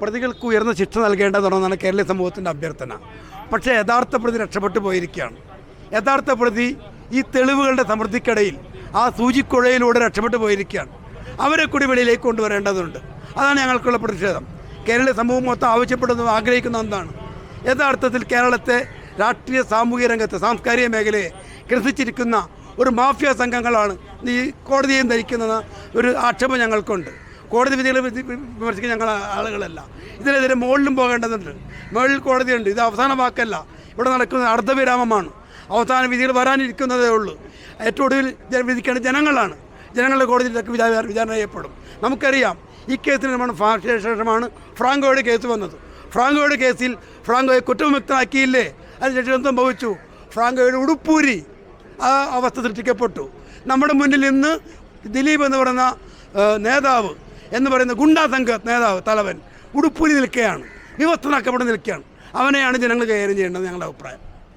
പ്രതികൾക്ക് ഉയർന്ന ശിക്ഷ നൽകേണ്ടതാണെന്നാണ് കേരളീയ സമൂഹത്തിൻ്റെ അഭ്യർത്ഥന. പക്ഷേ യഥാർത്ഥ പ്രതി രക്ഷപ്പെട്ടു പോയിരിക്കുകയാണ്. യഥാർത്ഥ പ്രതി ഈ തെളിവുകളുടെ സമൃദ്ധിക്കിടയിൽ ആ സൂചിക്കുഴയിലൂടെ രക്ഷപ്പെട്ടു പോയിരിക്കുകയാണ്. അവരെ കൂടി വെളിയിലേക്ക് കൊണ്ടുവരേണ്ടതുണ്ട്. അതാണ് ഞങ്ങൾക്കുള്ള പ്രതിഷേധം. കേരളീയ സമൂഹം മൊത്തം ആവശ്യപ്പെടുന്നതും ആഗ്രഹിക്കുന്ന ഒന്നാണ്. യഥാർത്ഥത്തിൽ കേരളത്തെ രാഷ്ട്രീയ സാമൂഹിക രംഗത്ത് സാംസ്കാരിക മേഖലയെ ഗ്രസിച്ചിരിക്കുന്ന ഒരു മാഫിയ സംഘങ്ങളാണ് ഈ കോടതിയെയും ധരിക്കുന്ന ഒരു ആക്ഷേപം ഞങ്ങൾക്കുണ്ട്. കോടതി വിധികളെ വിമർശിക്കുന്ന ഞങ്ങൾ ആളുകളല്ല. ഇതിനെതിരെ മുകളിലും പോകേണ്ടതുണ്ട്. മുകളിൽ കോടതിയുണ്ട്. ഇത് അവസാന വാക്കല്ല. ഇവിടെ നടക്കുന്നത് അർദ്ധവിരാമമാണ്. അവസാന വിധികൾ വരാനിരിക്കുന്നതേ ഉള്ളൂ. ഏറ്റവും ഒടുവിൽ വിധിക്കേണ്ട ജനങ്ങളാണ്. ജനങ്ങളുടെ കോടതിയിലൊക്കെ വിചാരണ ചെയ്യപ്പെടും. നമുക്കറിയാം ഈ കേസിന് ശേഷമാണ് ഫ്രാങ്കോയുടെ കേസ് വന്നത്. ഫ്രാങ്കോയുടെ കേസിൽ ഫ്രാങ്കോയെ കുറ്റവിമുക്തനാക്കിയില്ലേ? അതിനുശേഷം എന്ത് സംഭവിച്ചു? ഫ്രാങ്കോയുടെ ഉടുപ്പൂരി ആ അവസ്ഥ സൃഷ്ടിക്കപ്പെട്ടു. നമ്മുടെ മുന്നിൽ ഇന്ന് ദിലീപ് എന്ന് പറയുന്ന നേതാവ് എന്ന് പറയുന്ന ഗുണ്ടാ സംഘ നേതാവ് തലവൻ ഉടുപ്പൂരി നിൽക്കുകയാണ്, വിവസ്ത്രനാക്കപ്പെട്ട് നിൽക്കുകയാണ്. അവനെയാണ് ജനങ്ങൾ കൈകാര്യം ചെയ്യേണ്ടത് ഞങ്ങളുടെ അഭിപ്രായം.